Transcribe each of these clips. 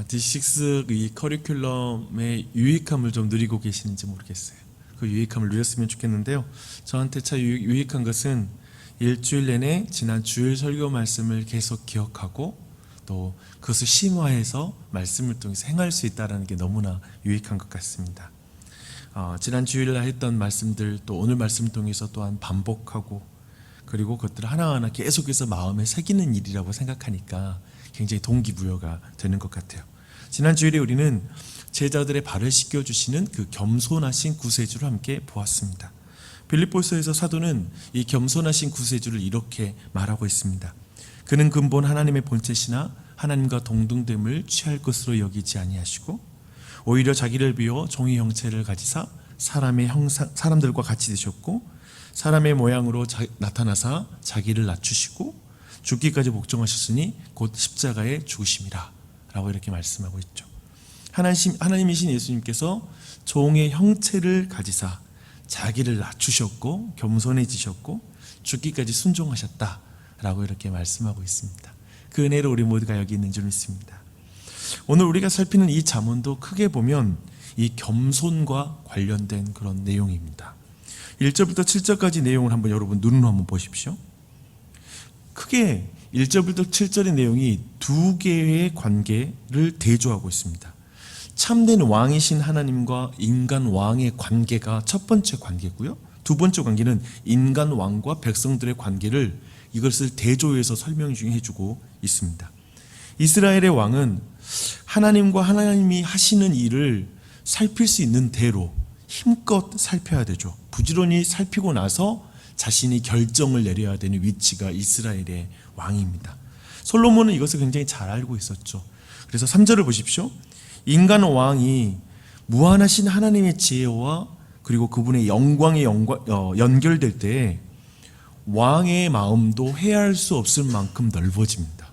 D6 이 커리큘럼의 유익함을 좀 누리고 계시는지 모르겠어요. 그 유익함을 누렸으면 좋겠는데요. 저한테 참 유익한 것은 일주일 내내 지난 주일 설교 말씀을 계속 기억하고 또 그것을 심화해서 말씀을 통해서 행할 수 있다는 게 너무나 유익한 것 같습니다. 지난 주일날 했던 말씀들 또 오늘 말씀을 통해서 또한 반복하고 그리고 그것들을 하나하나 계속해서 마음에 새기는 일이라고 생각하니까 굉장히 동기부여가 되는 것 같아요. 지난 주일에 우리는 제자들의 발을 씻겨주시는 그 겸손하신 구세주를 함께 보았습니다. 빌립보서에서 사도는 이 겸손하신 구세주를 이렇게 말하고 있습니다. 그는 근본 하나님의 본체시나 하나님과 동등됨을 취할 것으로 여기지 아니하시고 오히려 자기를 비워 종의 형체를 가지사 사람들과 같이 되셨고 사람의 모양으로 나타나사 자기를 낮추시고 죽기까지 복종하셨으니 곧 십자가에 죽으심이라 라고 이렇게 말씀하고 있죠. 하나님이신 예수님께서 종의 형체를 가지사 자기를 낮추셨고 겸손해지셨고 죽기까지 순종하셨다 라고 이렇게 말씀하고 있습니다. 그 은혜를 우리 모두가 여기 있는 줄 믿습니다. 오늘 우리가 살피는 이 잠언도 크게 보면 이 겸손과 관련된 그런 내용입니다. 1절부터 7절까지 내용을 한번 여러분 눈으로 한번 보십시오. 크게 1절부터 7절의 내용이 두 개의 관계를 대조하고 있습니다. 참된 왕이신 하나님과 인간 왕의 관계가 첫 번째 관계고요. 두 번째 관계는 인간 왕과 백성들의 관계를 이것을 대조해서 설명 중에 해주고 있습니다. 이스라엘의 왕은 하나님과 하나님이 하시는 일을 살필 수 있는 대로 힘껏 살펴야 되죠. 부지런히 살피고 나서 자신이 결정을 내려야 되는 위치가 이스라엘의 왕입니다. 솔로몬은 이것을 굉장히 잘 알고 있었죠. 그래서 3절을 보십시오. 인간 왕이 무한하신 하나님의 지혜와 그리고 그분의 영광에 연결될 때 왕의 마음도 헤아릴 수 없을 만큼 넓어집니다.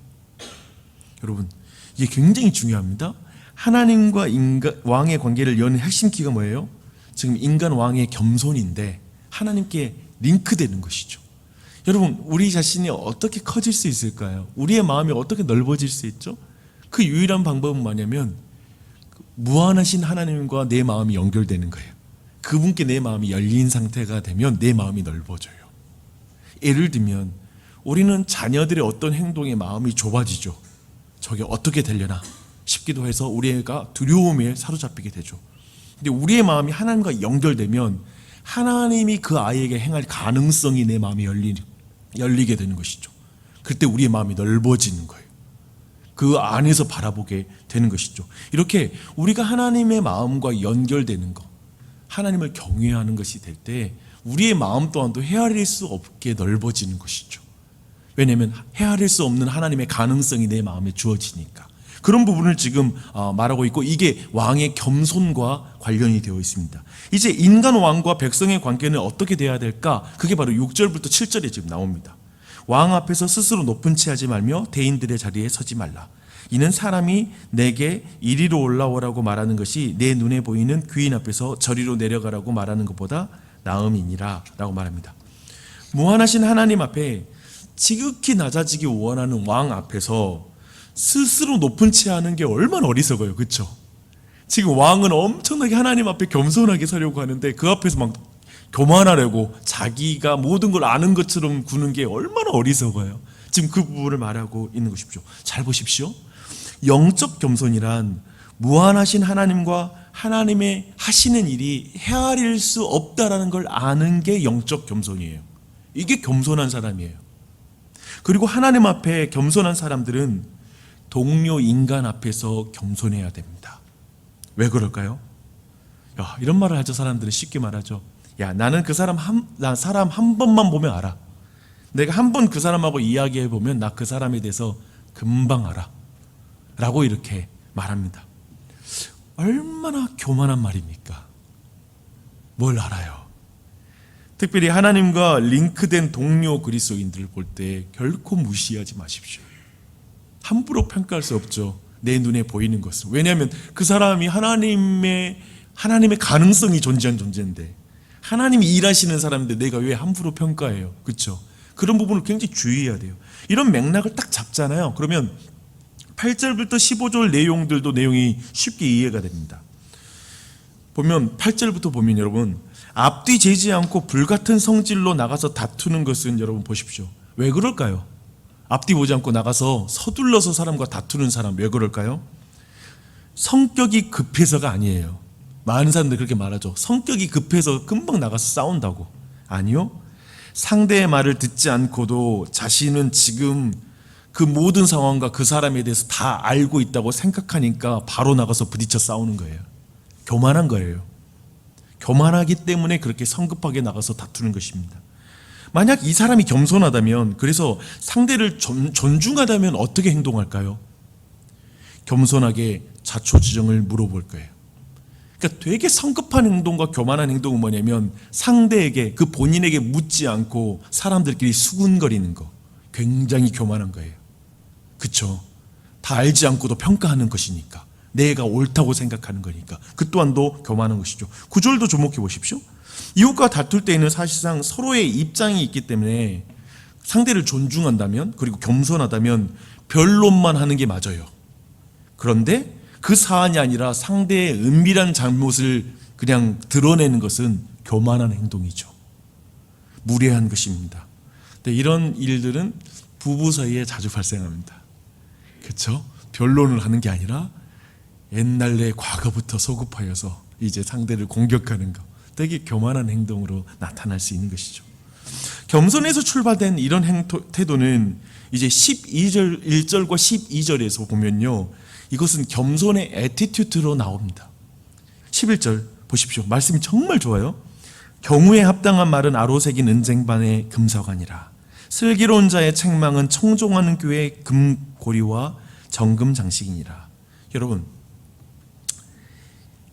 여러분, 이게 굉장히 중요합니다. 하나님과 왕의 관계를 여는 핵심 키가 뭐예요? 지금 인간 왕의 겸손인데 하나님께 링크되는 것이죠. 여러분, 우리 자신이 어떻게 커질 수 있을까요? 우리의 마음이 어떻게 넓어질 수 있죠? 그 유일한 방법은 뭐냐면 무한하신 하나님과 내 마음이 연결되는 거예요. 그분께 내 마음이 열린 상태가 되면 내 마음이 넓어져요. 예를 들면 우리는 자녀들의 어떤 행동에 마음이 좁아지죠. 저게 어떻게 되려나 싶기도 해서 우리가 두려움에 사로잡히게 되죠. 근데 우리의 마음이 하나님과 연결되면 하나님이 그 아이에게 행할 가능성이 내 마음에 열리게 되는 것이죠. 그때 우리의 마음이 넓어지는 거예요. 그 안에서 바라보게 되는 것이죠. 이렇게 우리가 하나님의 마음과 연결되는 것, 하나님을 경외하는 것이 될 때 우리의 마음 또한도 헤아릴 수 없게 넓어지는 것이죠. 왜냐하면 헤아릴 수 없는 하나님의 가능성이 내 마음에 주어지니까. 그런 부분을 지금 말하고 있고 이게 왕의 겸손과 관련이 되어 있습니다. 이제 인간 왕과 백성의 관계는 어떻게 돼야 될까? 그게 바로 6절부터 7절에 지금 나옵니다. 왕 앞에서 스스로 높은 채 하지 말며 대인들의 자리에 서지 말라. 이는 사람이 내게 이리로 올라오라고 말하는 것이 내 눈에 보이는 귀인 앞에서 저리로 내려가라고 말하는 것보다 나음이니라 라고 말합니다. 무한하신 하나님 앞에 지극히 낮아지기 원하는 왕 앞에서 스스로 높은 채 하는 게 얼마나 어리석어요. 그렇죠? 지금 왕은 엄청나게 하나님 앞에 겸손하게 서려고 하는데 그 앞에서 막 교만하려고 자기가 모든 걸 아는 것처럼 구는 게 얼마나 어리석어요. 지금 그 부분을 말하고 있는 것이죠. 잘 보십시오. 영적 겸손이란 무한하신 하나님과 하나님의 하시는 일이 헤아릴 수 없다라는 걸 아는 게 영적 겸손이에요. 이게 겸손한 사람이에요. 그리고 하나님 앞에 겸손한 사람들은 동료 인간 앞에서 겸손해야 됩니다. 왜 그럴까요? 이런 말을 하죠. 사람들은 쉽게 말하죠. 야, 나는 그 사람 한 번만 보면 알아. 내가 한 번 그 사람하고 이야기해 보면 나 그 사람에 대해서 금방 알아. 라고 이렇게 말합니다. 얼마나 교만한 말입니까? 뭘 알아요? 특별히 하나님과 링크된 동료 그리스도인들을 볼 때 결코 무시하지 마십시오. 함부로 평가할 수 없죠. 내 눈에 보이는 것은. 왜냐하면 그 사람이 하나님의 가능성이 존재한 존재인데 하나님이 일하시는 사람인데 내가 왜 함부로 평가해요? 그렇죠? 그런 부분을 굉장히 주의해야 돼요. 이런 맥락을 딱 잡잖아요. 그러면 8절부터 15절 내용들도 내용이 쉽게 이해가 됩니다. 보면 8절부터 보면 여러분, 앞뒤 재지 않고 불같은 성질로 나가서 다투는 것은 여러분 보십시오. 왜 그럴까요? 앞뒤 보지 않고 나가서 서둘러서 사람과 다투는 사람 왜 그럴까요? 성격이 급해서가 아니에요. 많은 사람들이 그렇게 말하죠. 성격이 급해서 금방 나가서 싸운다고. 아니요. 상대의 말을 듣지 않고도 자신은 지금 그 모든 상황과 그 사람에 대해서 다 알고 있다고 생각하니까 바로 나가서 부딪혀 싸우는 거예요. 교만한 거예요. 교만하기 때문에 그렇게 성급하게 나가서 다투는 것입니다. 만약 이 사람이 겸손하다면, 그래서 상대를 존중하다면 어떻게 행동할까요? 겸손하게 자초지정을 물어볼 거예요. 그러니까 되게 성급한 행동과 교만한 행동은 뭐냐면 상대에게, 그 본인에게 묻지 않고 사람들끼리 수군거리는 거, 굉장히 교만한 거예요. 그렇죠? 다 알지 않고도 평가하는 것이니까, 내가 옳다고 생각하는 거니까 그 또한도 교만한 것이죠. 9절도 주목해 보십시오. 이웃과 다툴 때에는 사실상 서로의 입장이 있기 때문에 상대를 존중한다면, 그리고 겸손하다면 변론만 하는 게 맞아요. 그런데 그 사안이 아니라 상대의 은밀한 잘못을 그냥 드러내는 것은 교만한 행동이죠. 무례한 것입니다. 근데 이런 일들은 부부 사이에 자주 발생합니다. 그렇죠? 변론을 하는 게 아니라 옛날에 과거부터 소급하여서 이제 상대를 공격하는 것, 되게 교만한 행동으로 나타날 수 있는 것이죠. 겸손에서 출발된 이런 태도는 이제 1절과 12절에서 보면요, 이것은 겸손의 애티튜드로 나옵니다. 11절 보십시오. 말씀이 정말 좋아요. 경우에 합당한 말은 아로새긴 은쟁반의 금사관이라. 슬기로운 자의 책망은 청종하는 교의 금고리와 정금 장식이니라. 여러분,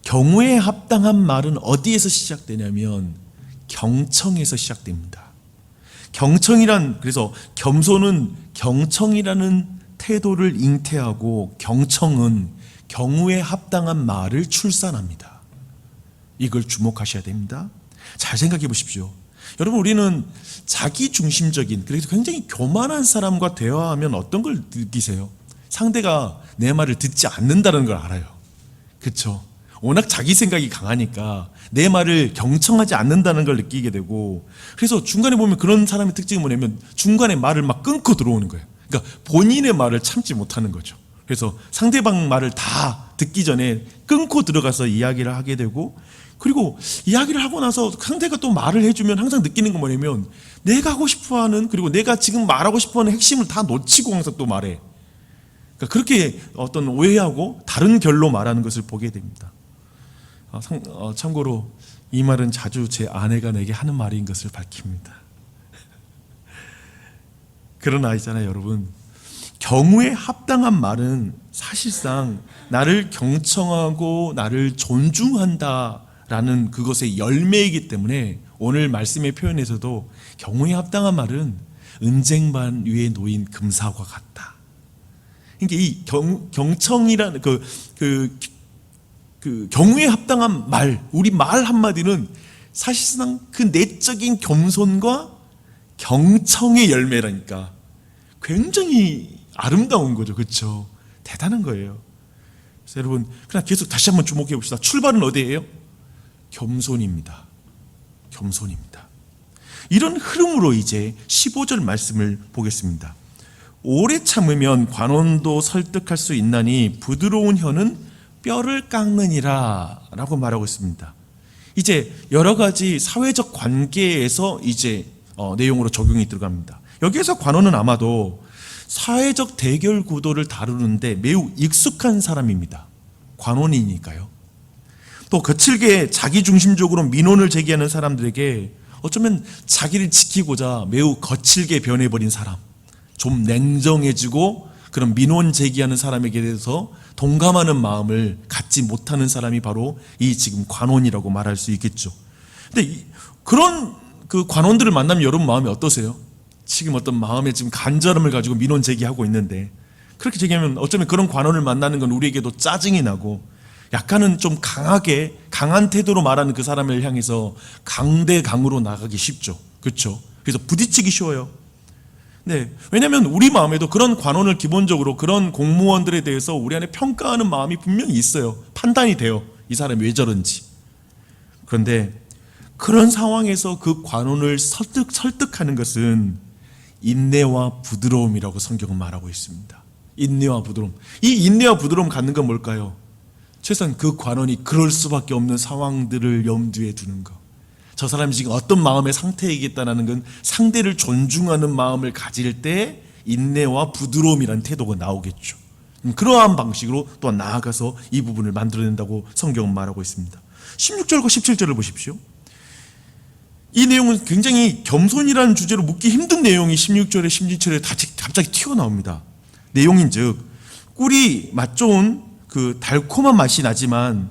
경우에 합당한 말은 어디에서 시작되냐면 경청에서 시작됩니다. 경청이란, 그래서 겸손은 경청이라는 태도를 잉태하고 경청은 경우에 합당한 말을 출산합니다. 이걸 주목하셔야 됩니다. 잘 생각해 보십시오. 여러분, 우리는 자기중심적인, 그래서 굉장히 교만한 사람과 대화하면 어떤 걸 느끼세요? 상대가 내 말을 듣지 않는다는 걸 알아요. 그렇죠? 워낙 자기 생각이 강하니까 내 말을 경청하지 않는다는 걸 느끼게 되고, 그래서 중간에 보면 그런 사람의 특징이 뭐냐면 중간에 말을 막 끊고 들어오는 거예요. 그러니까 본인의 말을 참지 못하는 거죠. 그래서 상대방 말을 다 듣기 전에 끊고 들어가서 이야기를 하게 되고, 그리고 이야기를 하고 나서 상대가 또 말을 해주면 항상 느끼는 건 뭐냐면 내가 하고 싶어하는, 그리고 내가 지금 말하고 싶어하는 핵심을 다 놓치고 항상 또 말해. 그러니까 그렇게 어떤 오해하고 다른 결로 말하는 것을 보게 됩니다. 참고로 이 말은 자주 제 아내가 내게 하는 말인 것을 밝힙니다. 그러나 있잖아요, 여러분, 경우에 합당한 말은 사실상 나를 경청하고 나를 존중한다라는 그것의 열매이기 때문에 오늘 말씀의 표현에서도 경우에 합당한 말은 은쟁반 위에 놓인 금사와 같다. 그러니까 이 경청이라는 그 경우에 합당한 말, 우리 말 한마디는 사실상 그 내적인 겸손과 경청의 열매라니까 굉장히 아름다운 거죠. 그렇죠? 대단한 거예요. 그래서 여러분, 그냥 계속 다시 한번 주목해 봅시다. 출발은 어디예요? 겸손입니다. 겸손입니다. 이런 흐름으로 이제 15절 말씀을 보겠습니다. 오래 참으면 관원도 설득할 수 있나니 부드러운 혀는 뼈를 깎느니라 라고 말하고 있습니다. 이제 여러 가지 사회적 관계에서 이제 내용으로 적용이 들어갑니다. 여기에서 관원은 아마도 사회적 대결 구도를 다루는데 매우 익숙한 사람입니다. 관원이니까요. 또 거칠게 자기중심적으로 민원을 제기하는 사람들에게 어쩌면 자기를 지키고자 매우 거칠게 변해버린 사람, 좀 냉정해지고 그런 민원 제기하는 사람에게 대해서 동감하는 마음을 갖지 못하는 사람이 바로 이 지금 관원이라고 말할 수 있겠죠. 근데 그런 그 관원들을 만나면 여러분 마음이 어떠세요? 지금 어떤 마음에 지금 간절함을 가지고 민원 제기하고 있는데, 그렇게 제기하면 어쩌면 그런 관원을 만나는 건 우리에게도 짜증이 나고, 약간은 좀 강한 태도로 말하는 그 사람을 향해서 강대강으로 나가기 쉽죠. 그렇죠? 그래서 부딪히기 쉬워요. 네, 왜냐하면 우리 마음에도 그런 관원을 기본적으로 그런 공무원들에 대해서 우리 안에 평가하는 마음이 분명히 있어요. 판단이 돼요. 이 사람이 왜 저런지. 그런데 그런 상황에서 그 관원을 설득하는 것은 인내와 부드러움이라고 성경은 말하고 있습니다. 인내와 부드러움. 이 인내와 부드러움 갖는 건 뭘까요? 최소한 그 관원이 그럴 수밖에 없는 상황들을 염두에 두는 것. 저 사람이 지금 어떤 마음의 상태이겠다는 건 상대를 존중하는 마음을 가질 때 인내와 부드러움이라는 태도가 나오겠죠. 그러한 방식으로 또 나아가서 이 부분을 만들어낸다고 성경은 말하고 있습니다. 16절과 17절을 보십시오. 이 내용은 굉장히 겸손이라는 주제로 묻기 힘든 내용이 16절에 17절에 갑자기 튀어나옵니다. 내용인즉 꿀이 맛 좋은 그 달콤한 맛이 나지만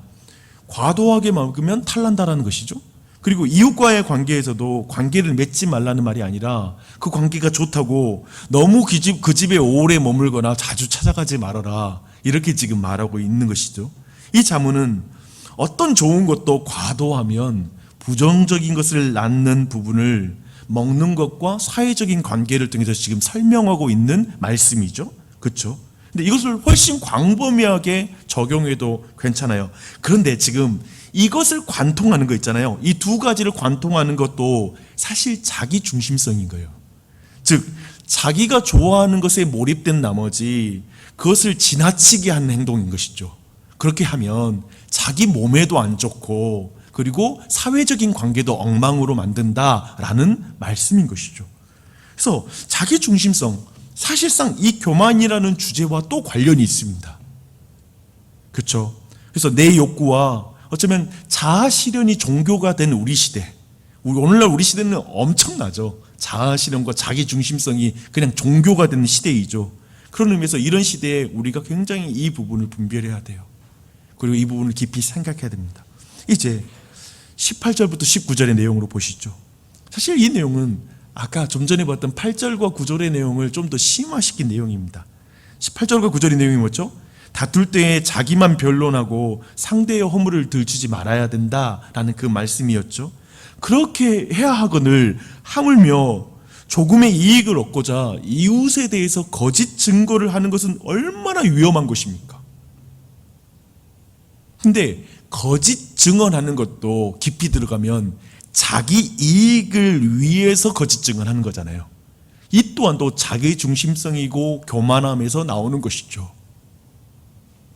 과도하게 먹으면 탈난다라는 것이죠. 그리고 이웃과의 관계에서도 관계를 맺지 말라는 말이 아니라 그 관계가 좋다고 너무 그 집에 오래 머물거나 자주 찾아가지 말아라, 이렇게 지금 말하고 있는 것이죠. 이 자문은 어떤 좋은 것도 과도하면 부정적인 것을 낳는 부분을 먹는 것과 사회적인 관계를 통해서 지금 설명하고 있는 말씀이죠. 그렇죠? 근데 이것을 훨씬 광범위하게 적용해도 괜찮아요. 그런데 지금 이것을 관통하는 거 있잖아요. 이 두 가지를 관통하는 것도 사실 자기 중심성인 거예요. 즉 자기가 좋아하는 것에 몰입된 나머지 그것을 지나치게 하는 행동인 것이죠. 그렇게 하면 자기 몸에도 안 좋고 그리고 사회적인 관계도 엉망으로 만든다라는 말씀인 것이죠. 그래서 자기 중심성, 사실상 이 교만이라는 주제와 또 관련이 있습니다. 그렇죠? 그래서 내 욕구와 어쩌면 자아 실현이 종교가 된 우리 시대, 오늘날 우리 시대는 엄청나죠. 자아 실현과 자기 중심성이 그냥 종교가 되는 시대이죠. 그런 의미에서 이런 시대에 우리가 굉장히 이 부분을 분별해야 돼요. 그리고 이 부분을 깊이 생각해야 됩니다. 이제 18절부터 19절의 내용으로 보시죠. 사실 이 내용은 아까 좀 전에 봤던 8절과 9절의 내용을 좀 더 심화시킨 내용입니다. 18절과 9절의 내용이 뭐죠? 다툴 때에 자기만 변론하고 상대의 허물을 들추지 말아야 된다라는 그 말씀이었죠. 그렇게 해야 하거늘 하물며 조금의 이익을 얻고자 이웃에 대해서 거짓 증거를 하는 것은 얼마나 위험한 것입니까? 근데 거짓 증언하는 것도 깊이 들어가면 자기 이익을 위해서 거짓 증언하는 거잖아요. 이 또한도 자기 중심성이고 교만함에서 나오는 것이죠.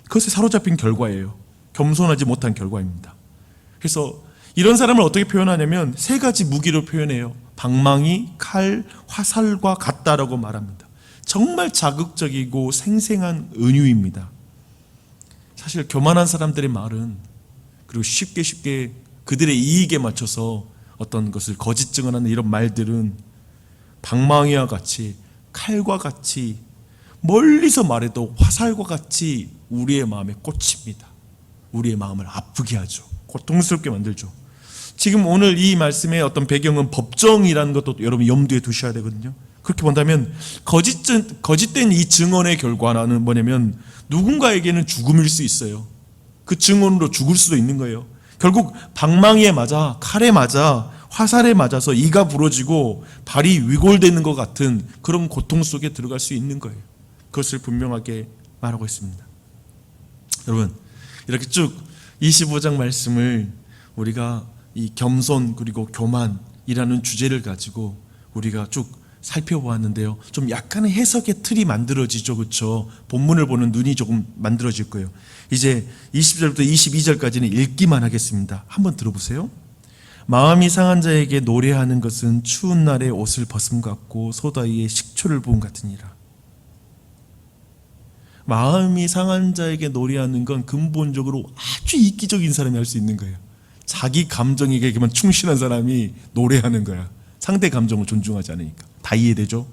그것에 사로잡힌 결과예요. 겸손하지 못한 결과입니다. 그래서 이런 사람을 어떻게 표현하냐면 세 가지 무기로 표현해요. 방망이, 칼, 화살과 같다라고 말합니다. 정말 자극적이고 생생한 은유입니다. 사실 교만한 사람들의 말은, 그리고 쉽게 그들의 이익에 맞춰서 어떤 것을 거짓 증언하는 이런 말들은 방망이와 같이, 칼과 같이, 멀리서 말해도 화살과 같이 우리의 마음에 꽂힙니다. 우리의 마음을 아프게 하죠. 고통스럽게 만들죠. 지금 오늘 이 말씀의 어떤 배경은 법정이라는 것도 여러분 염두에 두셔야 되거든요. 그렇게 본다면 거짓된 이 증언의 결과는 뭐냐면 누군가에게는 죽음일 수 있어요. 그 증언으로 죽을 수도 있는 거예요. 결국 방망이에 맞아, 칼에 맞아, 화살에 맞아서 이가 부러지고 발이 위골되는 것 같은 그런 고통 속에 들어갈 수 있는 거예요. 그것을 분명하게 말하고 있습니다. 여러분, 이렇게 쭉 25장 말씀을 우리가 이 겸손 그리고 교만이라는 주제를 가지고 우리가 쭉 살펴보았는데요. 좀 약간의 해석의 틀이 만들어지죠. 그렇죠? 본문을 보는 눈이 조금 만들어질 거예요. 이제 20절부터 22절까지는 읽기만 하겠습니다. 한번 들어보세요. 마음이 상한 자에게 노래하는 것은 추운 날에 옷을 벗음 같고 소다위에 식초를 부은 같으니라. 마음이 상한 자에게 노래하는 건 근본적으로 아주 이기적인 사람이 할 수 있는 거예요. 자기 감정에게만 충실한 사람이 노래하는 거야. 상대 감정을 존중하지 않으니까. 다 이해되죠?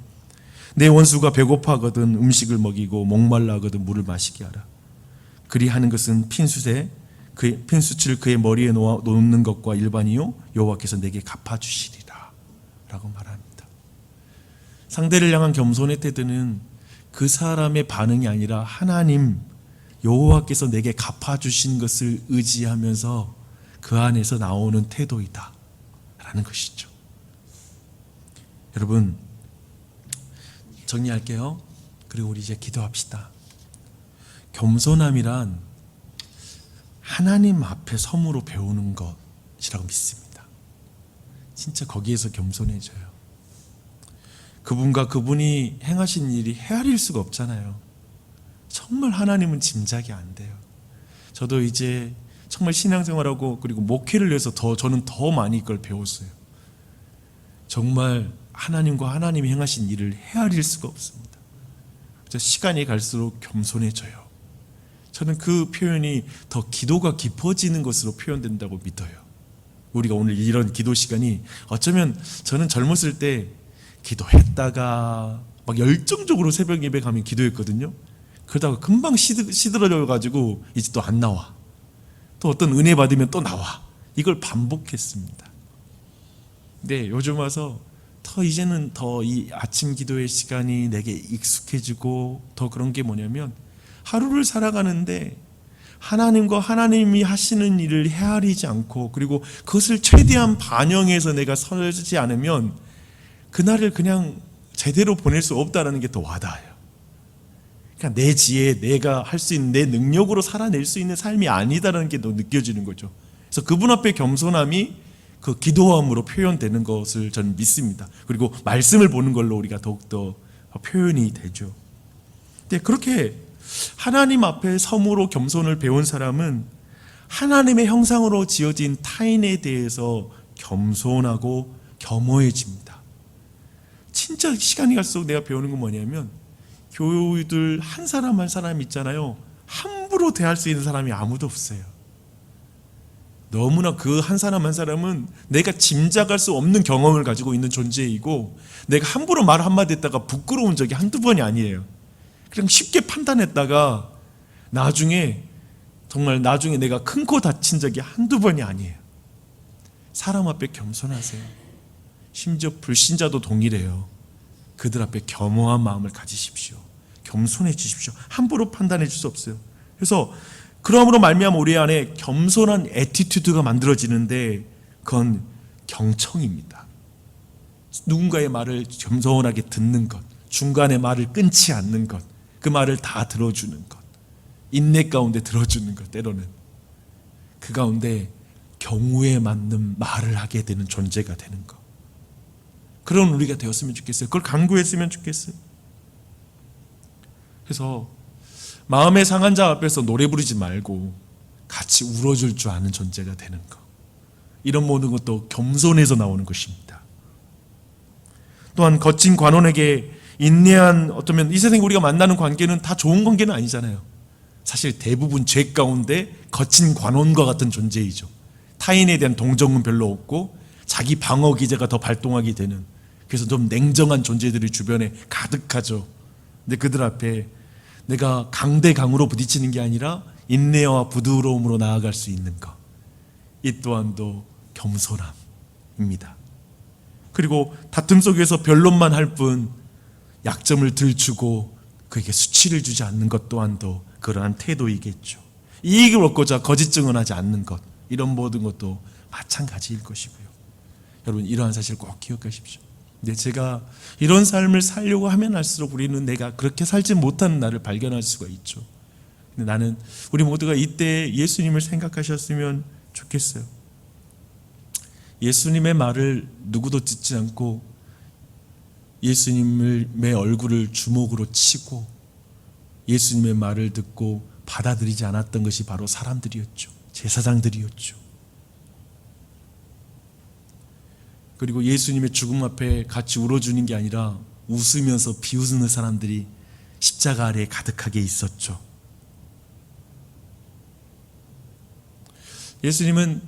내 원수가 배고파하거든 음식을 먹이고 목말라 하거든 물을 마시게 하라. 그리 하는 것은 핀수치를 그의 머리에 놓는 것과 일반이요 여호와께서 내게 갚아주시리라 라고 말합니다. 상대를 향한 겸손의 태도는 그 사람의 반응이 아니라 하나님 여호와께서 내게 갚아주신 것을 의지하면서 그 안에서 나오는 태도이다 라는 것이죠. 여러분, 정리할게요. 그리고 우리 이제 기도합시다. 겸손함이란 하나님 앞에 섬으로 배우는 것이라고 믿습니다. 진짜 거기에서 겸손해져요. 그분과 그분이 행하신 일이 헤아릴 수가 없잖아요. 정말 하나님은 짐작이 안 돼요. 저도 이제 정말 신앙생활하고 그리고 목회를 위해서 저는 더 많이 그걸 배웠어요. 정말 하나님과 하나님이 행하신 일을 헤아릴 수가 없습니다. 시간이 갈수록 겸손해져요. 저는 그 표현이 더 기도가 깊어지는 것으로 표현된다고 믿어요. 우리가 오늘 이런 기도 시간이 어쩌면 저는 젊었을 때 기도했다가 막 열정적으로 새벽 예배 가면 기도했거든요. 그러다가 금방 시들어져가지고 이제 또 안 나와. 또 어떤 은혜 받으면 또 나와. 이걸 반복했습니다. 근데 요즘 와서 이제는 더 이 아침 기도의 시간이 내게 익숙해지고 더 그런 게 뭐냐면 하루를 살아가는데 하나님과 하나님이 하시는 일을 헤아리지 않고 그리고 그것을 최대한 반영해서 내가 서지 않으면 그날을 그냥 제대로 보낼 수 없다는 게 더 와닿아요. 그러니까 내 지혜, 내가 할 수 있는 내 능력으로 살아낼 수 있는 삶이 아니다라는 게 더 느껴지는 거죠. 그래서 그분 앞에 겸손함이 그 기도함으로 표현되는 것을 저는 믿습니다. 그리고 말씀을 보는 걸로 우리가 더욱더 표현이 되죠. 근데 그렇게 하나님 앞에 섬으로 겸손을 배운 사람은 하나님의 형상으로 지어진 타인에 대해서 겸손하고 겸허해집니다. 진짜 시간이 갈수록 내가 배우는 건 뭐냐면 교우들 한 사람 한 사람 있잖아요. 함부로 대할 수 있는 사람이 아무도 없어요. 너무나 그 한 사람 한 사람은 내가 짐작할 수 없는 경험을 가지고 있는 존재이고 내가 함부로 말 한마디 했다가 부끄러운 적이 한두 번이 아니에요. 그냥 쉽게 판단했다가 나중에 내가 큰 코 다친 적이 한두 번이 아니에요. 사람 앞에 겸손하세요. 심지어 불신자도 동일해요. 그들 앞에 겸허한 마음을 가지십시오. 겸손해지십시오. 함부로 판단해 줄 수 없어요. 그래서 그러므로 말미암아 우리 안에 겸손한 애티튜드가 만들어지는데 그건 경청입니다. 누군가의 말을 겸손하게 듣는 것, 중간에 말을 끊지 않는 것, 그 말을 다 들어주는 것, 인내 가운데 들어주는 것, 때로는 그 가운데 경우에 맞는 말을 하게 되는 존재가 되는 것. 그런 우리가 되었으면 좋겠어요. 그걸 간구했으면 좋겠어요. 그래서 마음의 상한 자 앞에서 노래 부르지 말고 같이 울어줄 줄 아는 존재가 되는 것. 이런 모든 것도 겸손해서 나오는 것입니다. 또한 거친 관원에게 인내한 어쩌면 이 세상에 우리가 만나는 관계는 다 좋은 관계는 아니잖아요. 사실 대부분 죄 가운데 거친 관원과 같은 존재이죠. 타인에 대한 동정은 별로 없고 자기 방어 기제가 더 발동하게 되는, 그래서 좀 냉정한 존재들이 주변에 가득하죠. 근데 그들 앞에 내가 강대강으로 부딪히는 게 아니라 인내와 부드러움으로 나아갈 수 있는 것, 이 또한도 겸손함입니다. 그리고 다툼 속에서 변론만 할 뿐 약점을 들추고 그에게 수치를 주지 않는 것 또한도 그러한 태도이겠죠. 이익을 얻고자 거짓 증언하지 않는 것, 이런 모든 것도 마찬가지일 것이고요. 여러분, 이러한 사실 꼭 기억하십시오. 근데 제가 이런 삶을 살려고 하면 할수록 우리는 내가 그렇게 살지 못하는 나를 발견할 수가 있죠. 근데 나는 우리 모두가 이때 예수님을 생각하셨으면 좋겠어요. 예수님의 말을 누구도 듣지 않고 예수님의 얼굴을 주먹으로 치고 예수님의 말을 듣고 받아들이지 않았던 것이 바로 사람들이었죠. 제사장들이었죠. 그리고 예수님의 죽음 앞에 같이 울어주는 게 아니라 웃으면서 비웃는 사람들이 십자가 아래에 가득하게 있었죠. 예수님은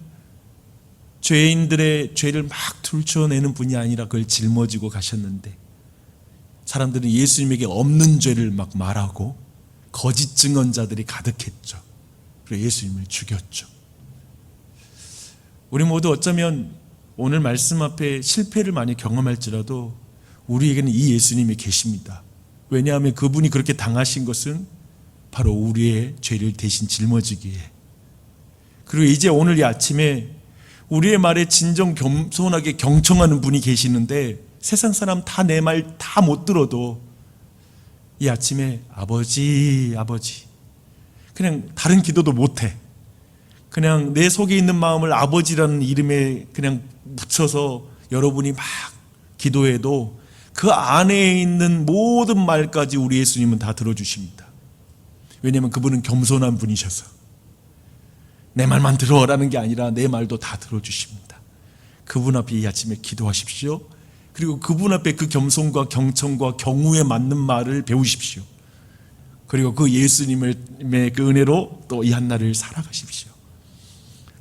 죄인들의 죄를 막 툴쳐내는 분이 아니라 그걸 짊어지고 가셨는데 사람들은 예수님에게 없는 죄를 막 말하고 거짓 증언자들이 가득했죠. 그래서 예수님을 죽였죠. 우리 모두 어쩌면 오늘 말씀 앞에 실패를 많이 경험할지라도 우리에게는 이 예수님이 계십니다. 왜냐하면 그분이 그렇게 당하신 것은 바로 우리의 죄를 대신 짊어지기에, 그리고 이제 오늘 이 아침에 우리의 말에 진정 겸손하게 경청하는 분이 계시는데 세상 사람 다 내 말 다 못 들어도 이 아침에 아버지 그냥 다른 기도도 못해. 그냥 내 속에 있는 마음을 아버지라는 이름에 그냥 묻혀서 여러분이 막 기도해도 그 안에 있는 모든 말까지 우리 예수님은 다 들어주십니다. 왜냐하면 그분은 겸손한 분이셔서 내 말만 들어라는 게 아니라 내 말도 다 들어주십니다. 그분 앞에 이 아침에 기도하십시오. 그리고 그분 앞에 그 겸손과 경청과 경우에 맞는 말을 배우십시오. 그리고 그 예수님의 그 은혜로 또 이 한날을 살아가십시오.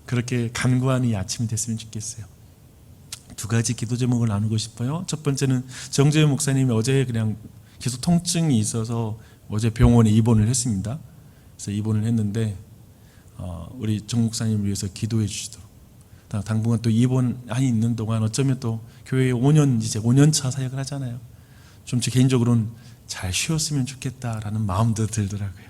그렇게 간구하는 이 아침이 됐으면 좋겠어요. 두 가지 기도 제목을 나누고 싶어요. 첫 번째는 정재현 목사님이 어제 그냥 계속 통증이 있어서 어제 병원에 입원을 했습니다. 그래서 입원을 했는데 우리 정 목사님을 위해서 기도해 주시도록, 당분간 또 입원해 있는 동안 어쩌면 또 교회에 5년 이제 5년차 사역을 하잖아요. 좀 제 개인적으로는 잘 쉬었으면 좋겠다라는 마음도 들더라고요.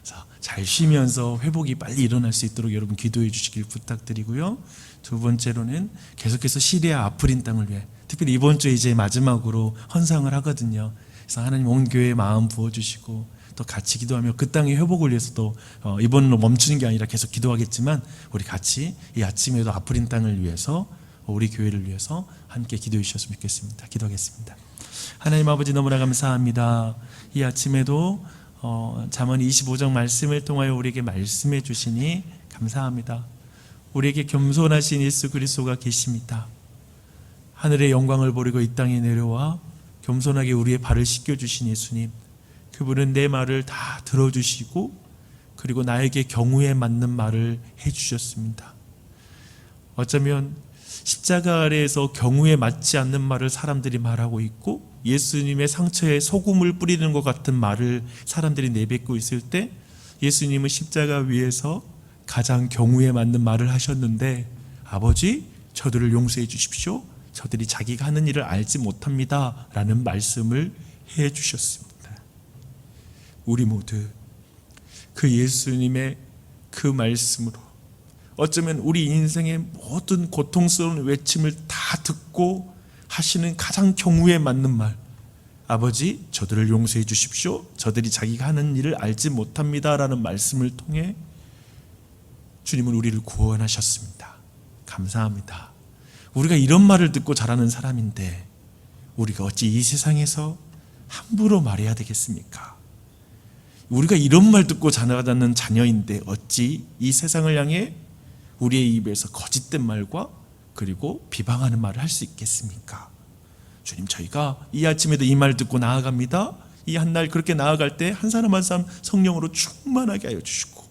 그래서 잘 쉬면서 회복이 빨리 일어날 수 있도록 여러분 기도해 주시길 부탁드리고요. 두 번째로는 계속해서 시리아 아프린 땅을 위해, 특별히 이번 주에 이제 마지막으로 헌상을 하거든요. 그래서 하나님 온 교회에 마음 부어주시고 또 같이 기도하며 그 땅의 회복을 위해서도 이번으로 멈추는 게 아니라 계속 기도하겠지만 우리 같이 이 아침에도 아프린 땅을 위해서, 우리 교회를 위해서 함께 기도해 주셨으면 좋겠습니다. 기도하겠습니다. 하나님 아버지, 너무나 감사합니다. 이 아침에도 잠언 25장 말씀을 통하여 우리에게 말씀해 주시니 감사합니다. 우리에게 겸손하신 예수 그리스도가 계십니다. 하늘의 영광을 버리고 이 땅에 내려와 겸손하게 우리의 발을 씻겨주신 예수님, 그분은 내 말을 다 들어주시고 그리고 나에게 경우에 맞는 말을 해주셨습니다. 어쩌면 십자가 아래에서 경우에 맞지 않는 말을 사람들이 말하고 있고, 예수님의 상처에 소금을 뿌리는 것 같은 말을 사람들이 내뱉고 있을 때 예수님은 십자가 위에서 가장 경우에 맞는 말을 하셨는데, 아버지, 저들을 용서해 주십시오. 저들이 자기가 하는 일을 알지 못합니다 라는 말씀을 해 주셨습니다. 우리 모두 그 예수님의 그 말씀으로 어쩌면 우리 인생의 모든 고통스러운 외침을 다 듣고 하시는 가장 경우에 맞는 말, 아버지, 저들을 용서해 주십시오. 저들이 자기가 하는 일을 알지 못합니다 라는 말씀을 통해 주님은 우리를 구원하셨습니다. 감사합니다. 우리가 이런 말을 듣고 자라는 사람인데 우리가 어찌 이 세상에서 함부로 말해야 되겠습니까? 우리가 이런 말 듣고 자라는 자녀인데 어찌 이 세상을 향해 우리의 입에서 거짓된 말과 그리고 비방하는 말을 할 수 있겠습니까? 주님, 저희가 이 아침에도 이 말 듣고 나아갑니다. 이 한날 그렇게 나아갈 때 한 사람 한 사람 성령으로 충만하게 하여 주시고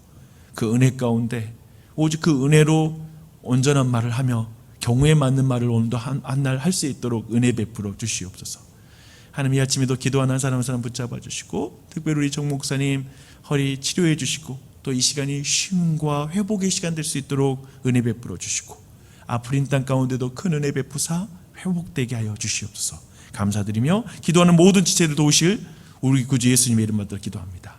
그 은혜 가운데 오직 그 은혜로 온전한 말을 하며 경우에 맞는 말을 오늘도 한날 할 수 있도록 은혜 베풀어 주시옵소서. 하나님, 이 아침에도 기도하는 한 사람 한 사람 붙잡아 주시고, 특별히 우리 정 목사님 허리 치료해 주시고, 또 이 시간이 쉼과 회복의 시간 될 수 있도록 은혜 베풀어 주시고, 아프린 땅 가운데도 큰 은혜 베푸사 회복되게 하여 주시옵소서. 감사드리며 기도하는 모든 지체를 도우실 우리 구주 예수님의 이름 받들어 기도합니다.